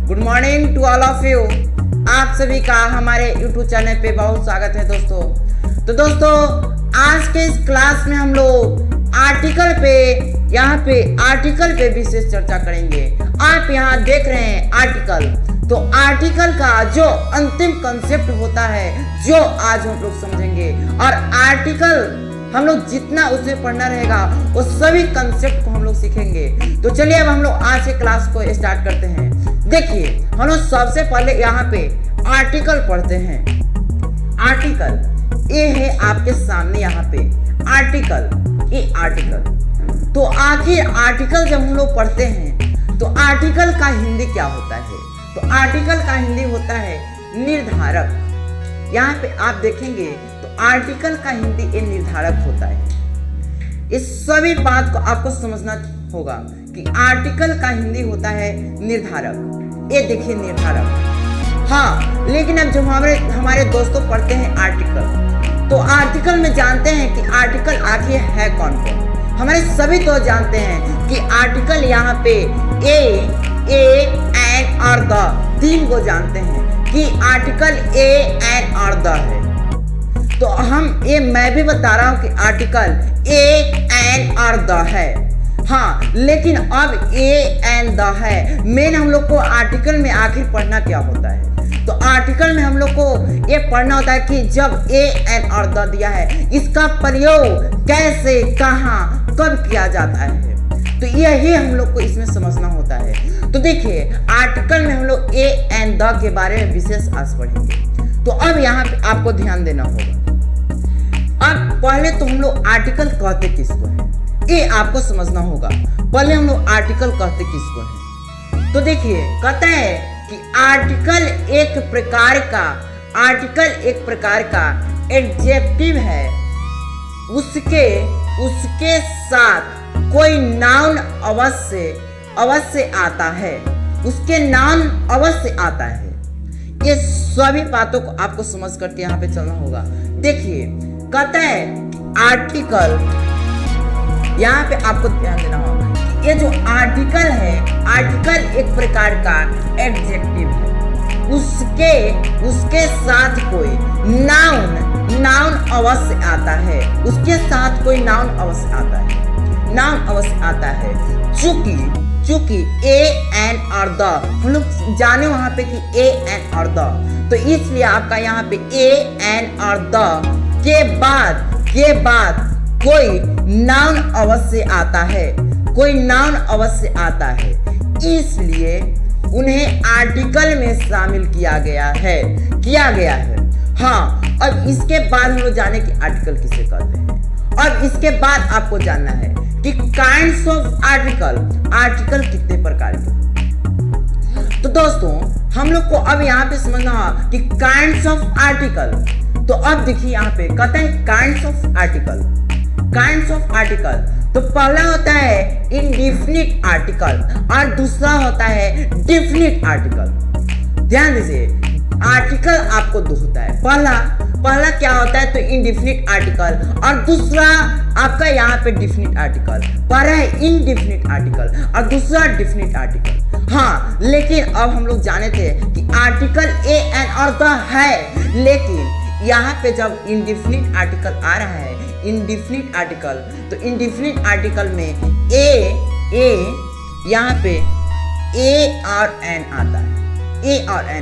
Good morning to all of you. आप सभी का हमारे YouTube चैनल पे बहुत स्वागत है दोस्तों। तो दोस्तों आज के इस क्लास में हम लोग आर्टिकल पे विशेष चर्चा करेंगे। आप यहाँ देख रहे हैं आर्टिकल, तो आर्टिकल का जो अंतिम कंसेप्ट होता है जो आज हम लोग समझेंगे, और आर्टिकल हम लोग जितना उसमें पढ़ना रहेगा वो सभी कंसेप्ट को हम लोग सीखेंगे। तो चलिए अब हम लोग आज के क्लास को स्टार्ट करते हैं। देखिए हम लोग सबसे पहले यहाँ पे आर्टिकल पढ़ते हैं। आर्टिकल ये है आपके सामने यहाँ पे आर्टिकल, ये आर्टिकल। तो आखिर आर्टिकल जब हम लोग पढ़ते हैं तो आर्टिकल का हिंदी क्या होता है? तो आर्टिकल का हिंदी होता है निर्धारक। यहाँ पे आप देखेंगे तो आर्टिकल का हिंदी ये निर्धारक होता है। इस सभी बात को आपको समझना होगा कि आर्टिकल का हिंदी होता है निर्धारक। ये देखिए निर्धारक। हाँ, लेकिन अब जब हमारे दोस्तों पढ़ते हैं आर्टिकल, तो आर्टिकल में जानते हैं कि आर्टिकल आखिर है कौन कौन। हमारे सभी दोस्त जानते हैं कि आर्टिकल यहाँ पे ए, एन और द, तीन को जानते हैं कि आर्टिकल ए, एन और द है। तो मैं भी बता रहा हूँ कि आर्टिकल ए, एन और द है। हाँ, लेकिन अब ए, एन, द है। मेन हम लोग को आर्टिकल में आखिर पढ़ना क्या होता है? तो आर्टिकल में हम लोग को ये पढ़ना होता है कि जब ए, एन और द दिया है, इसका प्रयोग कैसे, कहाँ, कब किया जाता है। तो यही हम लोग को इसमें समझना होता है। तो देखिए आर्टिकल में हम लोग ए, एन, द के बारे में विशेष आज पढ़ेंगे। तो अब यहाँ पे आपको ध्यान देना होगा। अब पहले तो हम लोग आर्टिकल कहते किसको है ये आपको समझना होगा। पहले हम लोग आर्टिकल कहते किसको है? तो देखिए कहता है कि आर्टिकल एक प्रकार का एडजेक्टिव है। उसके साथ कोई नाउन अवश्य आता है। उसके नाउन अवश्य आता है। ये सभी बातों को आपको समझ करके यहाँ पे चलना होगा। देखिए कहता है आर्टिकल, यहाँ पे आपको ध्यान देना होगा। ये जो आर्टिकल है, आर्टिकल एक प्रकार का एडजेक्टिव है। उसके साथ कोई नाउन अवश्य आता है। उसके साथ कोई नाउन अवश्य आता है। चूंकि ए, एन और द, हम लोग जाने वहां पे कि ए, एन और द, तो इसलिए आपका यहाँ पे ए, एन और द के बाद कोई नाउन अवश्य आता है। इसलिए उन्हें आर्टिकल में शामिल किया गया है। हाँ, अब इसके बाद हम लोग जाने कि आर्टिकल किसे कहते हैं। और इसके बाद आपको जानना है कि काइंड्स ऑफ आर्टिकल कितने प्रकार के। तो दोस्तों हम लोग को अब यहाँ पे समझना होगा कि काइंड्स ऑफ आर्टिकल। तो अब देखिए यहाँ पे कहता है काइंड्स ऑफ आर्टिकल। तो पहला होता है इंडेफिनिट आर्टिकल और दूसरा होता है डेफिनिट आर्टिकल। ध्यान दीजिए आर्टिकल आपको दो होता है। पहला क्या होता है? तो इंडेफिनिट आर्टिकल, और दूसरा आपका यहाँ पे डेफिनिट आर्टिकल। पहला है इंडेफिनिट आर्टिकल और दूसरा डेफिनिट आर्टिकल। हाँ, लेकिन अब हम लोग जाने थे कि आर्टिकल ए, एन और द है, लेकिन यहाँ पे जब इंडेफिनिट आर्टिकल आ रहा है, इंडेफिनिट आर्टिकल, तो इंडेफिनिट आर्टिकल में यहाँ पे ए और एन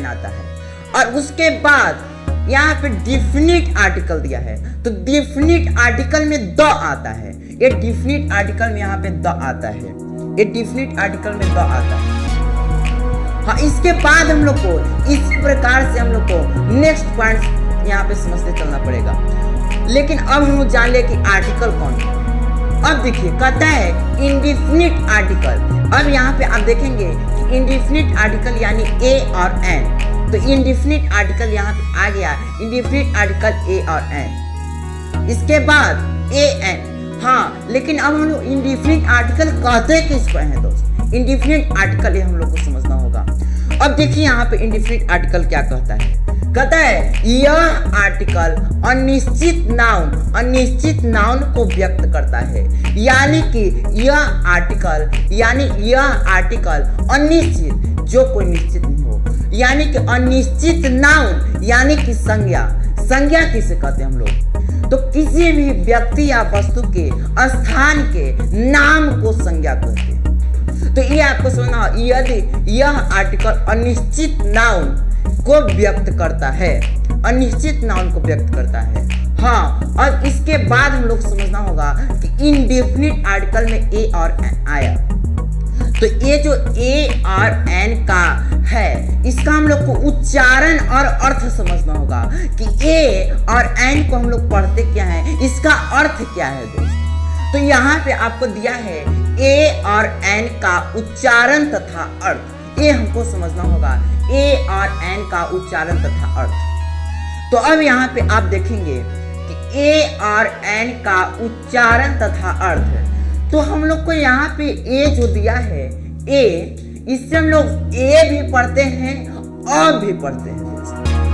आता है। और उसके बाद यहाँ पे डेफिनिट आर्टिकल दिया है, तो डेफिनिट आर्टिकल में द आता है। ये डेफिनिट आर्टिकल में यहाँ पे द आता है। हाँ, इसके बाद हम लोग को इसी प्रकार से हम लोग को नेक्स्ट पॉइंट यहाँ पे समझते चलना पड़ेगा। लेकिन अब हम लोग जान ले कि आर्टिकल कौन है। अब देखिए कहता है इंडेफिनिट आर्टिकल। अब यहाँ पे आप देखेंगे कि इंडेफिनिट आर्टिकल यानी ए और एन। तो इंडेफिनिट आर्टिकल यहाँ पे आ गया, इंडेफिनिट आर्टिकल ए और एन। इसके बाद ए, एन। हाँ, लेकिन अब हम लोग इंडेफिनिट आर्टिकल कहते किसको हैं दोस्त? इंडेफिनिट आर्टिकल ये हम लोग को समझना होगा। अब देखिए यहाँ पे इंडेफिनिट आर्टिकल क्या कहता है। कहता है यह आर्टिकल अनिश्चित नाउन को व्यक्त करता है। यानी कि यह आर्टिकल अनिश्चित, जो कोई निश्चित नहीं हो, यानी कि अनिश्चित नाउन यानी कि संज्ञा किसे कहते हैं हम लोग? तो किसी भी व्यक्ति या वस्तु के स्थान के नाम को संज्ञा कहते हैं। तो ये आपको समझना, यदि यह आर्टिकल अनिश्चित नाउन को व्यक्त करता है, हाँ, और इसके बाद हम लोग समझना होगा कि इनडेफिनिट आर्टिकल में ए और एन आया। तो ये जो ए और एन का है, इसका हम लोग को उच्चारण और अर्थ समझना होगा कि ए और एन को हम लोग पढ़ते क्या है, इसका अर्थ क्या है दोस्त। तो यहाँ पे आपको दिया है ए और एन का उच्चारण तथा अर्थ, ये हमको समझना होगा, ए और एन का उच्चारण तथा अर्थ। तो अब यहाँ पे आप देखेंगे कि ए और एन का उच्चारण तथा अर्थ, तो हम लोग को यहाँ पे ए जो दिया है, ए, इससे हम लोग ए भी पढ़ते हैं और भी पढ़ते हैं।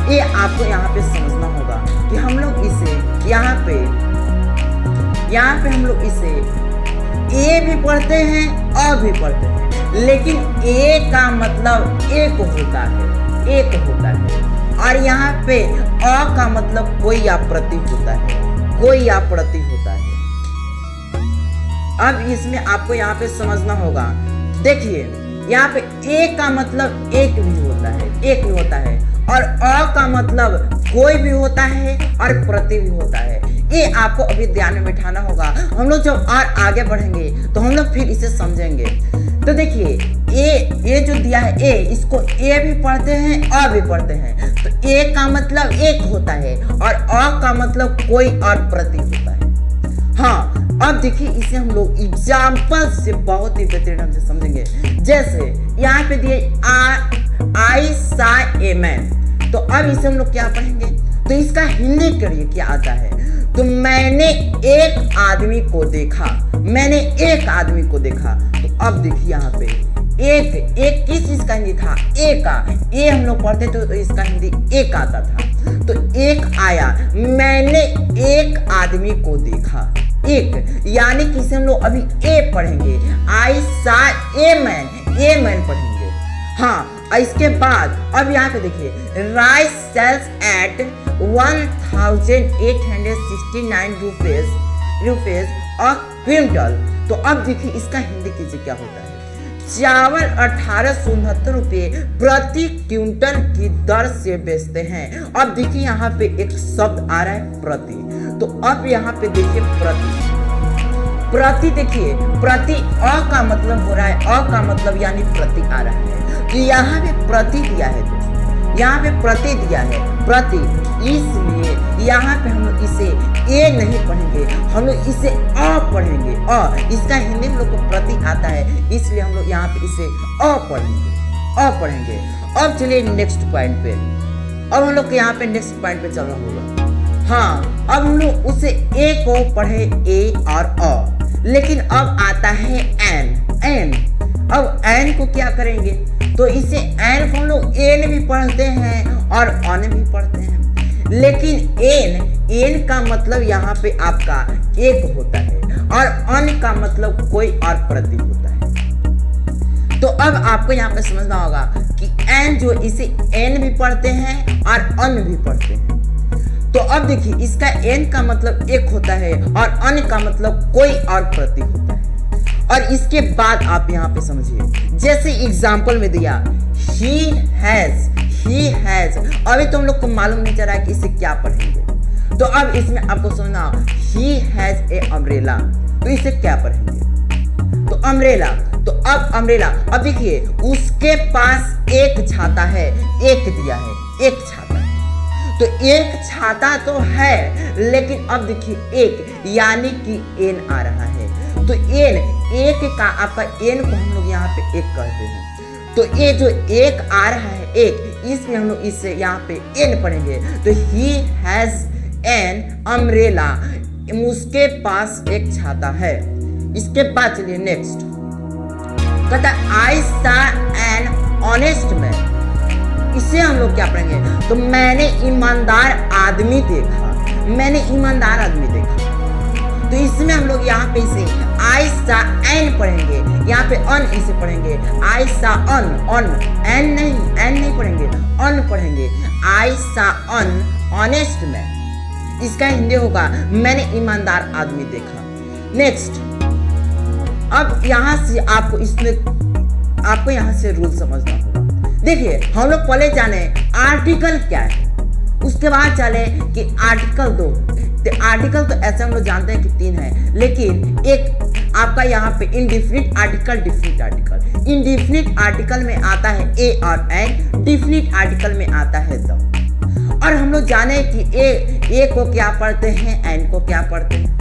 ये आपको यहाँ पे समझना होगा कि हम लोग इसे यहाँ पे हम लोग इसे ए भी पढ़ते हैं और भी पढ़ते हैं, लेकिन ए का मतलब एक होता है, और यहाँ पे अ का मतलब कोई आप्रति होता है, अब इसमें आपको यहाँ पे समझना होगा। देखिए यहाँ पे ए का मतलब एक भी होता है, और अ का मतलब कोई भी होता है और प्रति भी होता है। ये आपको अभी ध्यान में बिठाना होगा। हम लोग जब और आगे बढ़ेंगे तो हम लोग फिर इसे समझेंगे। तो देखिए ए जो दिया है, ए, इसको ए भी पढ़ते हैं अ भी पढ़ते हैं। तो ए का मतलब एक होता है और अ का मतलब कोई और प्रति होता है। हाँ, अब देखिए इसे हम लोग एग्जाम्पल से बहुत ही बेहतरीन ढंग से समझेंगे। जैसे यहाँ पे दिए आई सा ए मैन, तो अब इसे हम लोग क्या पढ़ेंगे, तो इसका हिंदी करिए क्या आता है। तो मैंने एक आदमी को देखा, तो अब देखिए यहाँ पे एक किस चीज का हिंदी था, ए का, ए हम लोग पढ़ते थे तो इसका हिंदी एक आता था। तो एक आया, मैंने एक आदमी को देखा, एक, यानी कि इसे हम लोग अभी ए पढ़ेंगे, आई सा ए मैन पढ़ेंगे। हाँ, इसके बाद अब यहाँ पे देखिए rice sells at 1869 rupees a quintal. तो अब देखिए इसका हिंदी कीजिए क्या होता है। चावल 1869 रुपये प्रति क्विंटल की दर से बेचते हैं। अब देखिए यहाँ पे एक शब्द आ रहा है प्रति, तो अब यहाँ पे देखिए प्रति देखिए, प्रति अ का मतलब हो रहा है, अ का मतलब यानी प्रति आ रहा है। तो यहाँ पे प्रति दिया है दोस्तों, यहाँ पे प्रति दिया है, प्रति, इसलिए यहाँ पे हम लोग इसे ए नहीं पढ़ेंगे, हम लोग इसे अ पढ़ेंगे। अ, इसका हिंदी में लोग को प्रति आता है, इसलिए हम लोग यहाँ पे इसे अ पढ़ेंगे। अब चलिए नेक्स्ट पॉइंट पे, अब हम लोग को यहाँ पे नेक्स्ट पॉइंट पे चलना होगा। हाँ, अब हम लोग उसे ए को पढ़े ए और अ, लेकिन अब आता है एन। अब एन को क्या करेंगे, तो इसे एन को हम लोग एन भी पढ़ते हैं और अन भी पढ़ते हैं, लेकिन एन का मतलब यहाँ पे आपका एक होता है और अन का मतलब कोई और प्रति होता है। तो अब आपको यहाँ पे समझना होगा कि एन जो, इसे एन भी पढ़ते हैं और अन भी पढ़ते हैं। तो अब देखिए इसका एन का मतलब एक होता है और अन का मतलब कोई और प्रति होता है। और इसके बाद आप यहाँ पे समझिए, जैसे एग्जाम्पल में दिया he has, अभी तो हम लोग को मालूम नहीं चल रहा है कि इसे क्या पढ़ेंगे। तो अब इसमें आपको समझना, he has a umbrella, तो इसे क्या पढ़ेंगे, तो अम्ब्रेला। तो अब अम्ब्रेला, अब देखिए उसके पास एक छाता है, एक दिया है, एक छाता है, तो एक छाता तो है, लेकिन अब देखिए एक, यानी कि एन आ रहा है। तो एन, एक का आपका एन को हम लोग यहाँ पे एक कहते हैं। तो ये जो एक आ रहा है एक, इसमें हम लोग इससे यहाँ पे एन पढ़ेंगे। तो he has an umbrella, उसके पास एक छाता है। इसके बाद चलिए नेक्स्ट, कहता I saw an honest man, इसे हम लोग क्या पढ़ेंगे? तो मैंने ईमानदार आदमी देखा, मैंने ईमानदार आदमी देखा। तो इसमें हम लोग यहाँ पे इसे आई सा एन पढ़ेंगे, यहाँ पे अन इसे पढ़ेंगे, आई सा अन, अन एन नहीं पढ़ेंगे, अन पढ़ेंगे। आई सा अन ऑनेस्ट मैन, इसका हिंदी होगा मैंने ईमानदार आदमी देखा। नेक्स्ट, अब यहाँ से आपको यहाँ से रूल समझना होगा। देखिए हम लोग पहले जाने आर्टिकल क्या है, उसके बाद चले कि आर्टिकल 2। तो आर्टिकल तो ऐसे हम लोग जानते हैं कि 3 है, लेकिन एक आपका यहाँ पे indefinite article, definite article. Indefinite article में आता है ए और एन, डिफिनिट आर्टिकल में आता है द। और हम लोग जाने कि ए को क्या पढ़ते हैं, एन को क्या पढ़ते हैं।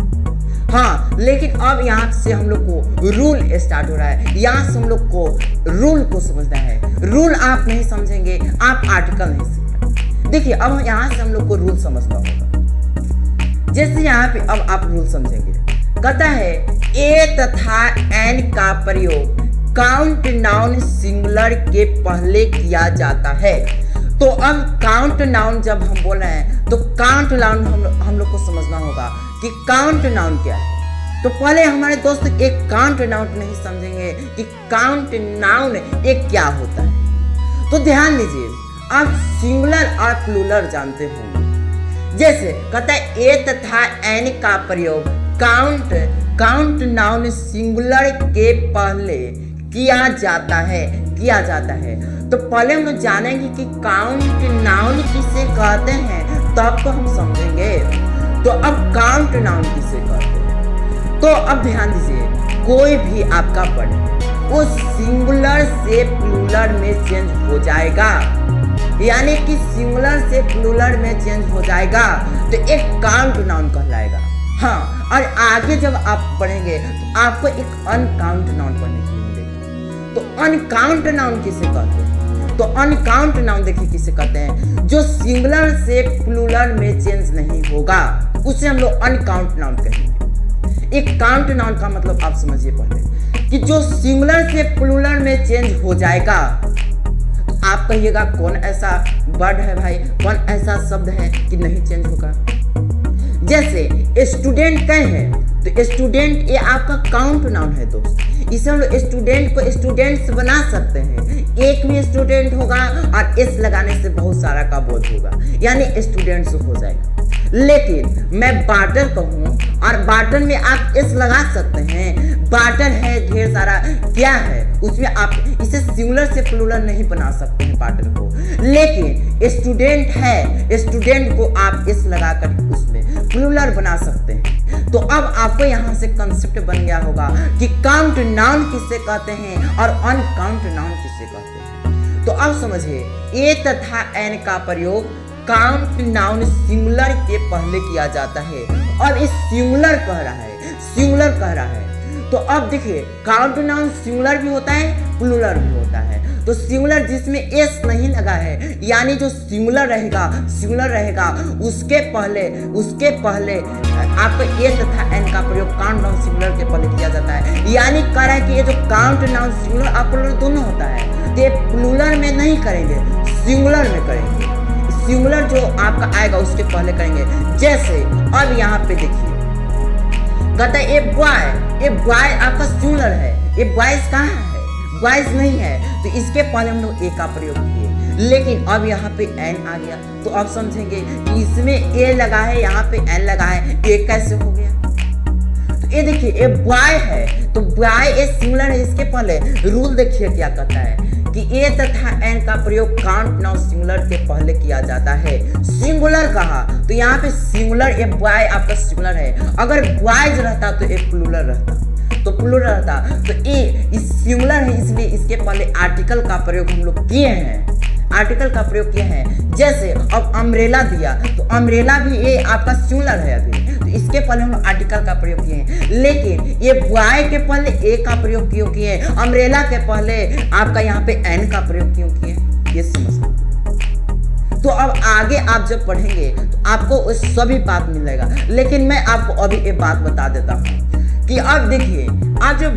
हाँ, लेकिन अब यहाँ से हम लोग को रूल स्टार्ट हो रहा है। यहाँ से हम लोग को रूल को समझना है। रूल आप नहीं समझेंगे, आप आर्टिकल नहीं समझेंगे। देखिए अब यहाँ से हम लोग को रूल समझना होगा। जैसे यहाँ पे अब आप रूल समझेंगे, कहता है ए तथा एन का प्रयोग काउंट नाउन सिंगुलर के पहले किया जाता है। तो अब काउंट नाउन जब हम बोल रहे हैं तो काउंट नाउन हम लोग को समझना होगा कि काउंट नाउन क्या है। तो पहले हमारे दोस्त एक काउंट नाउन नहीं समझेंगे कि काउंट नाउन एक क्या होता है। तो ध्यान दीजिए, आप सिंगुलर और प्लूरल जानते होंगे। जैसे कहता है ए तथा एन का प्रयोग काउंट नाउन सिंगुलर के पहले किया जाता है। तो पहले हम लोग जानेंगे कि काउंट नाउन किसे कहते हैं, तब तो हम समझेंगे। तो अब काउंट नाउन किसे कहते हैं, तो अब ध्यान दीजिए, कोई भी आपका वर्ड वो सिंगुलर से प्लूरल में चेंज हो जाएगा, यानी कि सिंगुलर से प्लूरल में चेंज हो जाएगा तो एक काउंट नाउन कहलाएगा। हाँ, और आगे जब आप पढ़ेंगे तो आपको एक अनकाउंट नाउन पढ़ने के लिए मिलेगा। तो अनकाउंट नाउन किसे कहते हैं? तो अनकाउंट नाउन देखिए किसे कहते हैं, जो सिंगुलर से प्लूरल में चेंज नहीं होगा, उसे हम लोग अनकाउंट नाउन कहेंगे। एक काउंट नाउन का मतलब आप समझिए पहले कि जो सिंगुलर से प्लूरल में चेंज हो जाएगा। तो आप कहिएगा कौन ऐसा वर्ड है भाई, कौन ऐसा शब्द है कि नहीं चेंज होगा? जैसे स्टूडेंट कहे हैं तो स्टूडेंट ये आपका काउंट नाउन है दोस्त। इसे हम लोग स्टूडेंट को स्टूडेंट्स बना सकते हैं। एक में स्टूडेंट होगा और एस लगाने से बहुत सारा का बोध होगा, यानी स्टूडेंट्स हो जाएगा। लेकिन मैं बाटर कहूँ और बाटर में आप एस लगा सकते हैं। बाटर है ढेर सारा, क्या है उसमें आप इसे सिंगुलर से प्लूरल नहीं बना सकते हैं बाटर को। लेकिन स्टूडेंट है, स्टूडेंट को आप एस लगाकर उसमें प्लूरल बना सकते हैं। तो अब आपको यहाँ से कंसेप्ट बन गया होगा कि काउंट नाउन किसे कहते हैं और अनकाउंट नाउन किसे कहते हैं। तो अब समझिए, ए तथा एन का प्रयोग काउंट नाउन सिंगुलर के पहले किया जाता है। और इस सिंगुलर कह रहा है। तो अब देखिए, काउंट नाउन सिंगुलर भी होता है, प्लूरल भी होता है। तो सिंगुलर जिसमें एस नहीं लगा है, यानी जो सिंगुलर रहेगा उसके पहले आपको ए तथा एन का प्रयोग काउंट नाउन सिंगुलर के पहले किया जाता है। यानी कह रहा है कि ये जो काउंट नाउन सिंगुलर और प्लूरल दोनों होता है, तो ये प्लूरल में नहीं करेंगे, सिंगुलर में करेंगे। सिंगुलर जो आपका आएगा उसके पहले करेंगे। जैसे अब यहाँ पे देखिए, कहता है ए बॉय आपका सिंगुलर है, ये बॉयज कहाँ है? बॉयज नहीं है, तो इसके पहले हम लोग ए का प्रयोग किए। लेकिन अब यहाँ पे एन आ गया, तो अब समझेंगे कि इसमें ए लगा है, यहाँ पे एन लगा है, ए कैसे हो गया? तो ये देखिए, ये बॉय है तो बॉय ए सिंगुलर है, इसके पहले रूल देखिए क्या कहता है कि ए तथा एन का प्रयोग काउंट नाउन सिंगुलर के पहले किया जाता है। सिंगुलर कहा तो यहाँ पे सिंगुलर, ये बॉय आपका सिंगुलर है। अगर बॉयज रहता तो एक प्लूरल रहता, तो ए इस सिंगुलर है, इसलिए इसके पहले आर्टिकल का प्रयोग हम लोग किए हैं। जैसे अब अम्ब्रेला दिया तो अम्ब्रेला भी ये आपका सिंगुलर है अभी, तो इसके पहले हम आर्टिकल का प्रयोग किए हैं। लेकिन ये बॉय के पहले ए का प्रयोग क्यों किए, अम्ब्रेला के पहले आपका यहाँ पे एन का प्रयोग क्यों किए, ये समझना। तो अब आगे आप जब पढ़ेंगे तो आपको सभी बात मिलेगा। लेकिन मैं आपको अभी एक बात बता देता हूँ कि अब देखिए, आज जो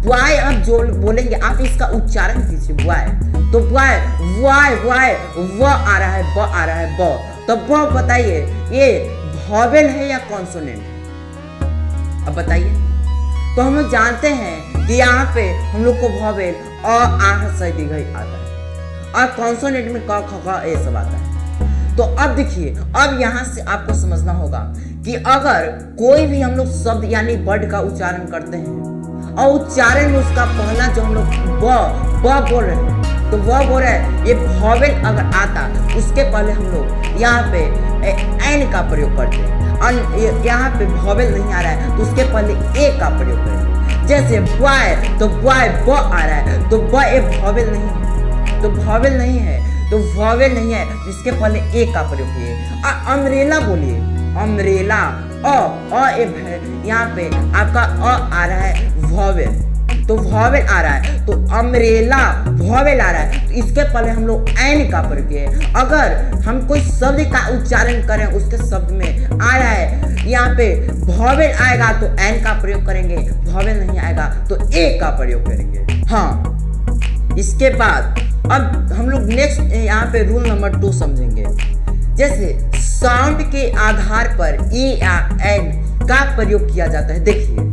बॉय अब जो बोलेंगे आप इसका उच्चारण कीजिए बॉय, तो बॉय वाय वाय व आ रहा है, ब आ रहा है, ब, तो ब बताइए ये वॉवेल है या कॉन्सोनेंट है? अब बताइए। तो हम लोग जानते हैं कि यहाँ पे हम लोग को वॉवेल अ आ हर्षई दीर्घई आता है और कॉन्सोनेंट में क ख ग ये सब आता है। तो अब देखिए, अब यहाँ से आपको समझना होगा कि अगर कोई भी हम लोग शब्द यानी वर्ड का उच्चारण करते हैं और उच्चारण में उसका पहला जो हम लोग ब बोल रहे हैं, तो वह बोल रहे हैं ये वॉवेल अगर आता उसके पहले हम लोग यहाँ पे एन का प्रयोग करते हैं और यहाँ पे वॉवेल नहीं आ रहा है तो उसके पहले ए का प्रयोग करेंगे। जैसे बॉय, तो बॉय ब आ रहा है तो ब एक वॉवेल नहीं है, तो वॉवेल नहीं है तो वॉवेल नहीं है जिसके पहले ए का प्रयोग किए। अम्ब्रेला बोलिए, अम्ब्रेला यहाँ पे आपका अ आ रहा है वॉवेल, तो वॉवेल आ रहा है, तो अम्ब्रेला वॉवेल आ रहा है तो इसके पहले हम लोग एन का प्रयोग किए। अगर हम कोई शब्द का उच्चारण करें उसके शब्द में आ रहा है यहाँ पे वॉवेल आएगा तो एन का प्रयोग करेंगे, वॉवेल नहीं आएगा तो ए का प्रयोग करेंगे। हाँ, इसके बाद अब हम लोग नेक्स्ट यहाँ पे रूल नंबर 2 समझेंगे। जैसे साउंड के आधार पर ए या एन का प्रयोग किया जाता है। देखिए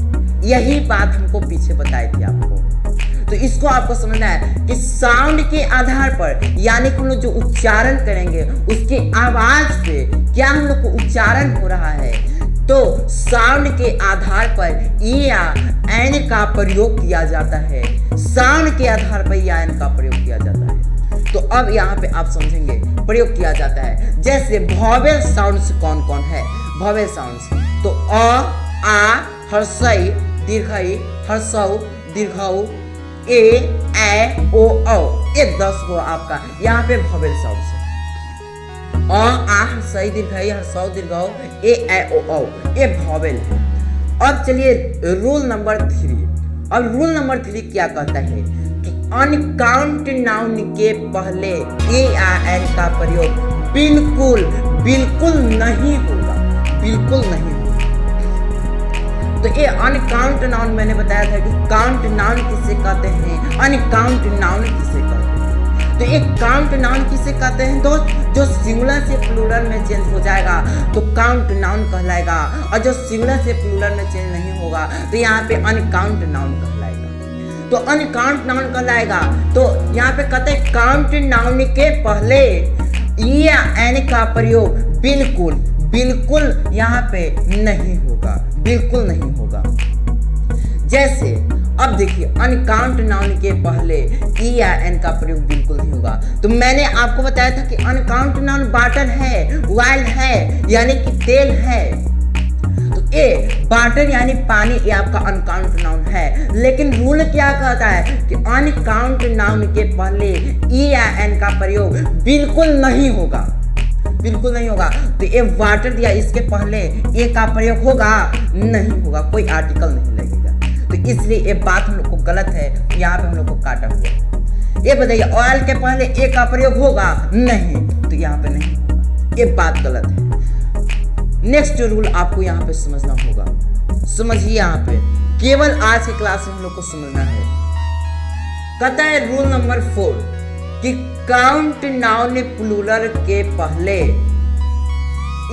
यही बात हमको पीछे बताई थी आपको, तो इसको आपको समझना है कि साउंड के आधार पर यानी कि हम लोग जो उच्चारण करेंगे उसके आवाज पे क्या हम लोग को उच्चारण हो रहा है, तो साउंड के आधार पर ए या एन का प्रयोग किया जाता है। साउंड के आधार पर या एन का प्रयोग किया जाता है। तो अब यहाँ पे आप समझेंगे प्रयोग किया जाता है। जैसे वॉवेल साउंड्स कौन कौन है? वॉवेल साउंड्स तो अ, आ, हर्षई दीर्घई, हर्षौ दीर्घौ, ए, ओ, औ, ये 10 को आपका यहाँ पे वॉवेल साउंड्स है। अ, आ, हर्षई दीर्घई, हर्षौ दीर्घौ, ए, ओ, औ, ये वॉवेल है। अब चलिए रूल नंबर 3। अब रूल नंबर 3 क्या कहता है कि अनकाउंट नाउन के पहले ए या एन का प्रयोग बिल्कुल नहीं होगा, बिल्कुल नहीं होगा। तो ये अनकाउंट नाउन मैंने बताया था कि काउंट नाउन किसे कहते हैं, अनकाउंट नाउन किसे कहते हैं। तो एक काउंट नाउन किसे कहते हैं दोस्त? जो सिंगुलर से प्लूरल में चेंज हो जाएगा तो काउंट नाउन कहलाएगा, और जो सिंगुलर से प्लूरल में चेंज नहीं होगा तो यहाँ पे अनकाउंट नाउन कहलाएगा। तो अनकाउंट नाउन कहलाएगा। तो यहाँ पे कहते हैं काउंट नाउन के पहले ए या एन का प्रयोग बिल्कुल यहाँ पे नहीं होगा, बिल्कुल नहीं होगा। जैसे अब देखिए अनकाउंट नाउन के पहले ई या एन का प्रयोग बिल्कुल नहीं होगा। तो मैंने आपको बताया था कि अनकाउंट नाउन वाटर है, वाइल है यानी कि तेल है। तो ए वाटर यानी पानी, ये आपका अनकाउंट नाउन है। लेकिन रूल क्या कहता है कि अनकाउंट नाउन के पहले ई या एन का प्रयोग बिल्कुल नहीं होगा, बिल्कुल नहीं होगा। तो ये वाटर दिया, इसके पहले ए का प्रयोग होगा? नहीं होगा, कोई आर्टिकल नहीं लगेगा। तो इसलिए ये बात हम लोग को गलत है, यहाँ पे हम लोग को काटा हुआ। ये बताइए ऑयल के पहले ए का प्रयोग होगा? नहीं, तो यहाँ पे नहीं होगा, ये बात गलत है। नेक्स्ट रूल आपको यहाँ पे समझना होगा, समझिए यहाँ पे केवल आज की क्लास में हम लोग को समझना है। कहता है रूल नंबर 4 कि काउंट नाउन प्लूरल के पहले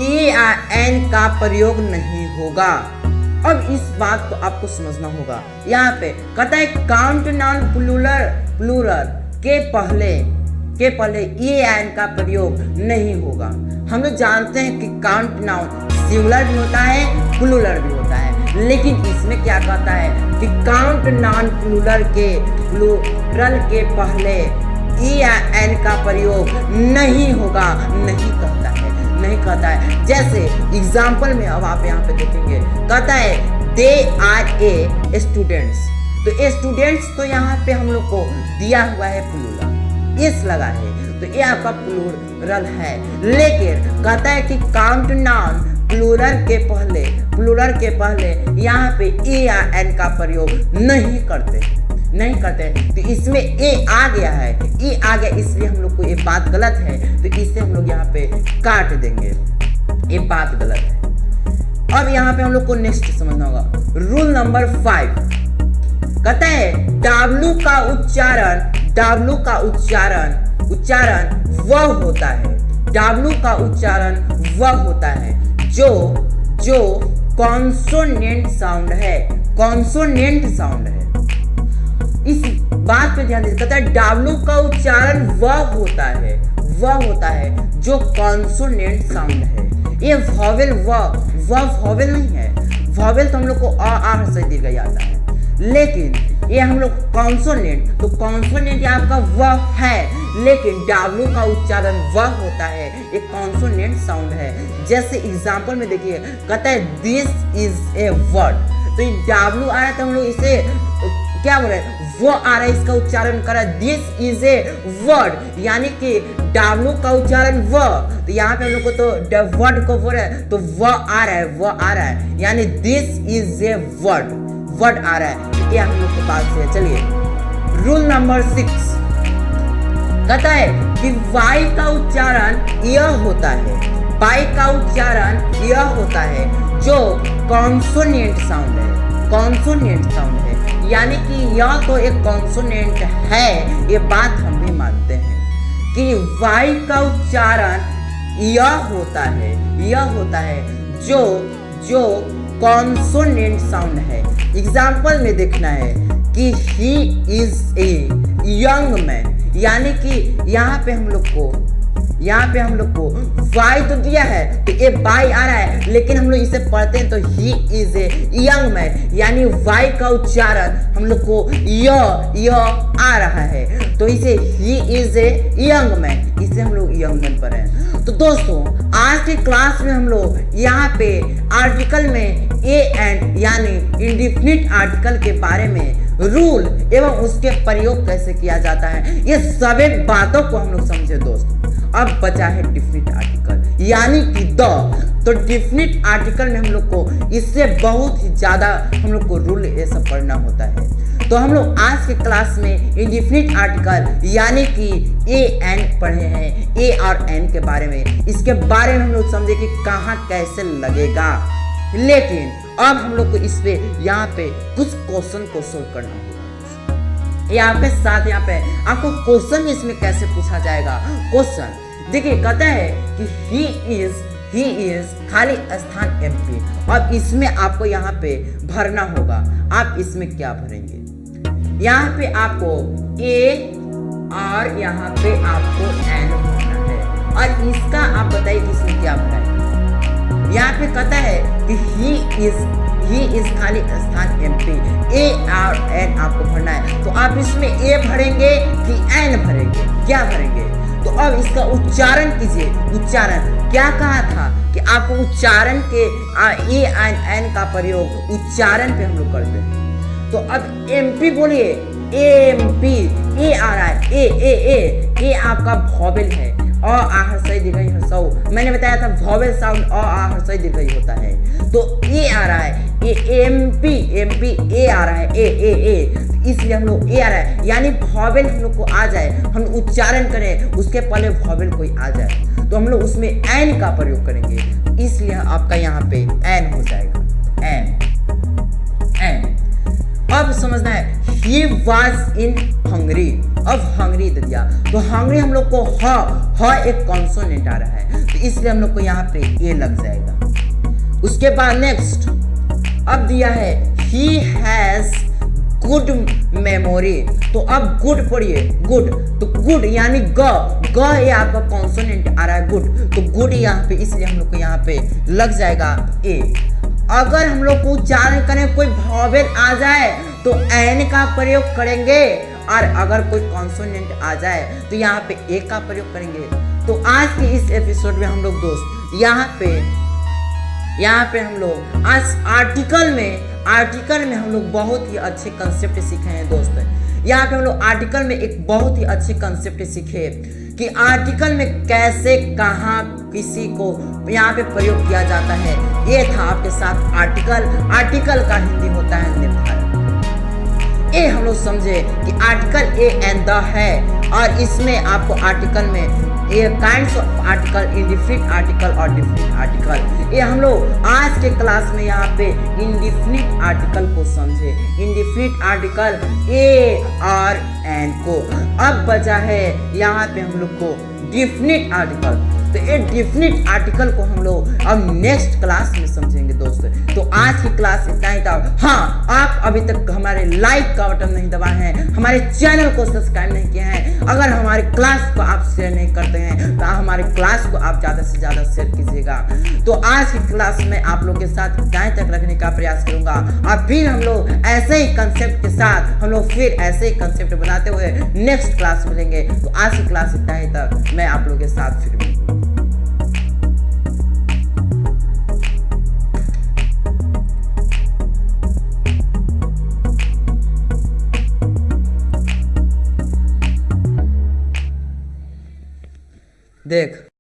ए या एन का प्रयोग नहीं होगा। अब इस बात को आपको समझना होगा। यहाँ पे कहता है काउंट नाउन प्लूरल के पहले ए या एन का प्रयोग नहीं होगा। हम लोग जानते हैं कि काउंट नाउन सिंगुलर भी होता है, प्लूरल भी होता है, लेकिन इसमें क्या कहता है कि काउंट नाउन प्लूरल के पहले ई या एन का प्रयोग नहीं होगा, नहीं कहता है, नहीं कहता है। जैसे एग्जाम्पल में अब आप यहाँ पे देखेंगे, कहता है दे आर ए स्टूडेंट्स। तो स्टूडेंट्स तो यहाँ पे हम लोग को दिया हुआ है प्लूरल, इस लगा है, तो ये आपका प्लूरल है। लेकिन कहता है कि काउंट नाउन प्लूरल के पहले यहाँ पे ए या एन का प्रयोग नहीं करते। तो इसमें ए आ गया है, इसलिए हम लोग को ये बात गलत है, तो इसे हम लोग यहाँ पे काट देंगे, ये बात गलत है। अब यहाँ पे हम लोग को नेक्स्ट समझना होगा रूल नंबर 5। कहता है W का उच्चारण वह होता है, W का उच्चारण वह होता है जो कॉन्सोनेंट साउंड है। इस बात पे ध्यान दीजिए, कहता है W का उच्चारण वह होता है जो कॉन्सोनेंट साउंड है। ये वॉवेल वॉवेल नहीं है। वॉवेल तो हम लोग को आ से दीर्घ आता है, लेकिन ये हम लोग कॉन्सोनेंट, तो कॉन्सोनेंट आपका वह है, लेकिन W का उच्चारण वह होता है, एक कॉन्सोनेंट साउंड है। जैसे एग्जांपल में देखिए, कहता है दिस इज ए वर्ड, तो ये W आ रहा है तो हम लोग इसे क्या बोल रहे हैं, वो आ रहा है, इसका उच्चारण कर रहा है दिस इज ए वर्ड, यानी कि W का उच्चारण व, तो यहाँ पे हम लोग को तो वर्ड को बोल रहे हैं, तो वो आ रहा है, यानी दिस इज ए वर्ड आ रहा है। ये हम लोग के पास है। चलिए रूल नंबर 6 कहता है कि वाई का उच्चारण यह होता है, वाई का उच्चारण यह होता है जो कॉन्सोनेंट साउंड है, यानी कि यह तो एक कॉन्सोनेंट है, ये बात हम भी मानते हैं कि वाई का उच्चारण यह होता है जो कॉन्सोनेंट साउंड है। एग्जाम्पल में देखना है कि he is a young man, यानी कि यहाँ पे हम लोग को वाई तो दिया है, तो ये वाई आ रहा है, लेकिन हम लोग इसे पढ़ते हैं तो he is a young man, यानी वाई का उच्चारण हम लोग को य आ रहा है, तो इसे he is a young man, इसे हम लोग यंग मैन पढ़े हैं। तो दोस्तों आज के क्लास में हम लोग यहाँ पे आर्टिकल में ए एंड यानी इंडेफिनिट आर्टिकल के बारे में रूल एवं उसके प्रयोग कैसे किया जाता है, ये सभी बातों को हम लोग समझे दोस्तों। अब बचा है डिफिनिट आर्टिकल यानी कि द, तो डिफिनिट आर्टिकल में हम लोग को इससे बहुत ही ज्यादा हम लोग को रूल ये सब पढ़ना होता है। तो हम लोग आज के क्लास में इंडेफिनिट आर्टिकल यानी कि ए एंड पढ़े हैं, ए और एन के बारे में, इसके बारे में हम लोग समझे कि कहाँ कैसे लगेगा। लेकिन अब हम लोग को इस पे यहाँ पे कुछ क्वेश्चन को सोल्व करना होगा। ये आपके साथ यहाँ पे आपको क्वेश्चन इसमें कैसे पूछा जाएगा। क्वेश्चन देखिए, कहता है कि ही इज खाली स्थान एम्प्टी, अब इसमें आपको यहाँ पे भरना होगा। आप इसमें क्या भरेंगे, यहाँ पे आपको ए और यहाँ पे आपको एन भरना है, और इसका आप बताइए कि इसमें क्या भरा है। यहाँ पे कहता है कि ही इज खाली स्थान एम्प्टी, ए और एन आपको भरना है, तो आप इसमें ए भरेंगे कि एन भरेंगे, क्या भरेंगे। तो अब इसका उच्चारण कीजिए। उच्चारण क्या कहा था कि आपको उच्चारण के ए एन एन का प्रयोग उच्चारण पे हम लोग करते हैं। तो अब एमपी बोलिए, एमपी, ए आ रहा है, ए आपका वॉवेल है, अ आहर सही दीर्घई हर्षौ, मैंने बताया था वॉवेल साउंड अ आहर सही दीर्घई होता है। तो ए आ रहा है, ए एमपी ए आ रहा है, ए इसलिए हम लोग ए आ रहा है, यानी वॉवेल हम लोग को आ जाए, हम उच्चारण करें उसके पहले वॉवेल कोई आ जाए, तो हम लोग उसमें एन का प्रयोग करेंगे, इसलिए आपका यहाँ पे एन हो जाएगा, एन। अब समझना है he was in Hungary, अब हंगरी दे दिया, तो हंगरी हम लोग को ह एक कॉन्सोनेंट आ रहा है, तो इसलिए हम लोग को यहाँ पे ए लग जाएगा। उसके बाद नेक्स्ट अब दिया है he has गुड मेमोरी, तो अब गुड पढ़िए, गुड, तो गुड यानी ग ये आपका कॉन्सोनेंट आ रहा है गुड, तो गुड यहाँ पे, इसलिए हम लोग को यहाँ पे लग जाएगा ए। अगर हम लोग को उच्चारण करें कोई वॉवेल आ जाए तो एन का प्रयोग करेंगे, और अगर कोई कॉन्सोनेंट आ जाए तो यहाँ पे ए का प्रयोग करेंगे। तो आज के इस एपिसोड में हम लोग दोस्त यहाँ पे हम लोग आज आर्टिकल में हम लोग बहुत ही अच्छे कंसेप्ट सीखे हैं दोस्त। यहाँ पे हम लोग आर्टिकल में एक बहुत ही अच्छे कंसेप्ट सीखे कि आर्टिकल में कैसे कहाँ किसी को यहाँ पे प्रयोग किया जाता है। ये था आपके साथ आर्टिकल का हिंदी होता है निर्धारण। ये हम लोग समझे कि आर्टिकल ए एंड द है, और इसमें आपको आर्टिकल में ये kinds of article, indefinite article और डिफिनिट आर्टिकल। ये हम लोग आज के क्लास में यहाँ पे इंडिफिनिट आर्टिकल को समझे। Indefinite article a or an को। अब बचा है यहाँ पे हम लोग को डिफिनिट आर्टिकल। तो ये डिफिनिट आर्टिकल को हम लोग अब नेक्स्ट क्लास में समझेंगे दोस्तों। तो आज की क्लास इतना ही था। हाँ, आप अभी तक हमारे लाइक का बटन नहीं दबाए हैं, हमारे चैनल को सब्सक्राइब नहीं किए हैं, अगर हमारे क्लास को आप शेयर नहीं करते हैं तो हमारे क्लास को आप ज़्यादा से ज़्यादा शेयर कीजिएगा। तो आज की क्लास में आप लोग के साथ इतना तक रखने का प्रयास करूंगा और फिर हम लोग ऐसे ही कंसेप्ट के साथ हम लोग फिर ऐसे ही कंसेप्ट बनाते हुए नेक्स्ट क्लास मिलेंगे। तो आज की क्लास इतना ही तक, मैं आप लोगों के साथ फिर मिलूंगा। देख